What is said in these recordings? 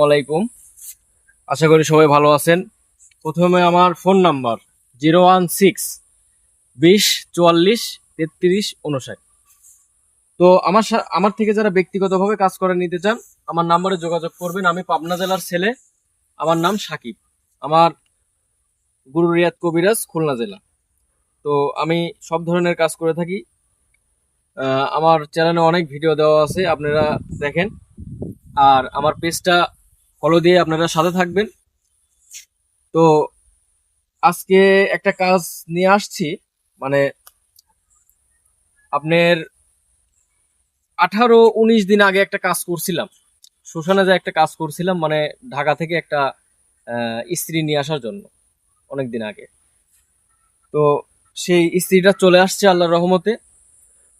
আলাইকুম। আশা করি সবাই ভালো আছেন। প্রথমে আমার ফোন নাম্বার 016 20 44 33 59। তো আমার থেকে যারা ব্যক্তিগতভাবে কাজ করে নিতে চান আমার নাম্বারে যোগাযোগ করবেন। আমি পাবনা জেলার ছেলে, আমার নাম সাকিব, আমার গুরু রিয়াদ কবিরাজ, খুলনা জেলা। তো আমি সব ধরনের কাজ করে থাকি। আমার চ্যানেলে অনেক ভিডিও দেওয়া আছে, আপনারা দেখেন। আর আমার পেজটা ফলো দিয়ে আপনারা সাথে থাকবেন। তো আজকে একটা কাজ নিয়ে আসছি, মানে আপনার 18-19 দিন আগে একটা কাজ করছিলাম, শ্মশানে যে একটা কাজ করছিলাম, মানে ঢাকা থেকে একটা স্ত্রী নিয়ে আসার জন্য অনেক দিন আগে। তো সেই স্ত্রীটা চলে আসছে আল্লাহর রহমতে।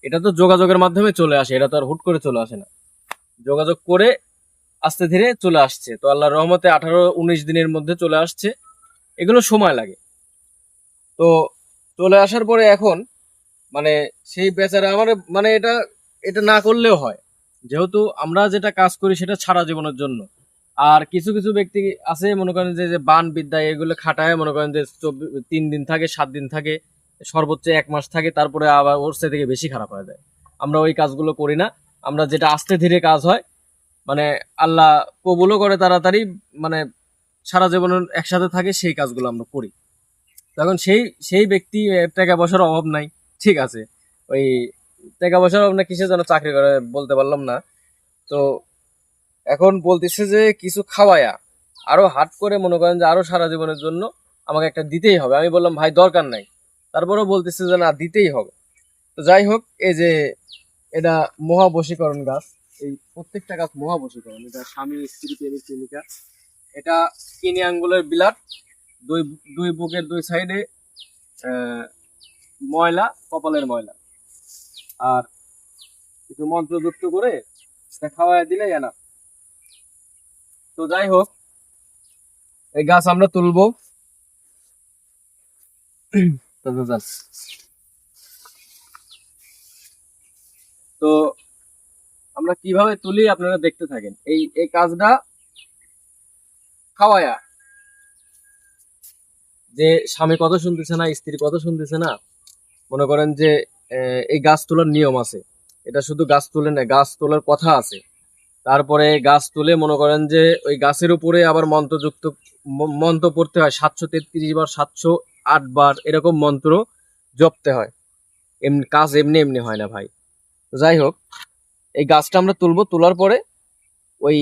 এটা তো যোগাযোগের মাধ্যমে চলে আসে, এটা তো আর হুট করে চলে আসে না, যোগাযোগ করে আস্তে ধীরে চলে আসছে। তো আল্লাহর রহমতে 18-19 দিনের মধ্যে চলে আসছে। এগুলো সময় লাগে। তো চলে আসার পরে এখন মানে সেই বেচারা আমার, মানে এটা এটা না করলেও হয়, যেহেতু আমরা যেটা কাজ করি সেটা সারা জীবনের জন্য। আর কিছু কিছু ব্যক্তি আছে মনে করেন যে যে বান বিদ্যা এগুলো খাটায়, মনে করেন যে 3 দিন থাকে, 7 দিন থাকে, সর্বোচ্চ 1 মাস থাকে, তারপরে আবার ওর সে থেকে বেশি খারাপ হয়ে যায়। আমরা ওই কাজগুলো করি না। আমরা যেটা আস্তে ধীরে কাজ হয়, মানে আল্লাহ কবুলও করে তাড়াতাড়ি, মানে সারা জীবন একসাথে থাকে, সেই কাজগুলো আমরা করি। তখন সেই সেই ব্যক্তি টাকা পয়সার অভাব নাই, ঠিক আছে, ওই টাকা পয়সার অভাব না, কিসের জন্য চাকরি করে বলতে পারলাম না। তো এখন বলতেছে যে কিছু খাওয়ায়া আরো হাট করে, মনে করেন যে আরো সারা জীবনের জন্য আমাকে একটা দিতেই হবে। আমি বললাম ভাই দরকার নাই, তারপরেও বলতেছে যে না দিতেই হবে। তো যাই হোক, এই যে এটা মহাবশীকরণ গাছ, এই প্রত্যেকটা গাছ মহাবশীকরণ। এটা স্বামী স্ত্রী প্রেমিক প্রেমিকা। এটা কিনে আঙ্গুলের বিলাট, দুই দুই বুকের দুই সাইডে ময়লা, কপালের ময়লা, আর কিছু মন্ত্রযুক্ত করে এটা খাওয়াই দিলে না। তো যাই হোক, এই গাছ আমরা তুলবো। তো আমরা কিভাবে তুলি আপনারা দেখতে থাকেন। এই এই কাজটা খাওয়ায়া, যে স্বামী কথা শুনতেছে না, স্ত্রী কথা শুনতেছে না, মনে করেন যে এই গাছ তোলার নিয়ম আছে। এটা শুধু গাছ তুলে না, গাছ তোলার কথা আছে। তারপরে গাছ তুলে মনে করেন যে ওই গাছের উপরে আবার মন্ত্রযুক্ত মন্ত্র পড়তে হয়, 733 বার, 708 বার এরকম মন্ত্র জপতে হয়। এমনি কাজ এমনি এমনি হয় না ভাই। তো যাই হোক, এই গাছটা আমরা তুলবো, তোলার পরে ওই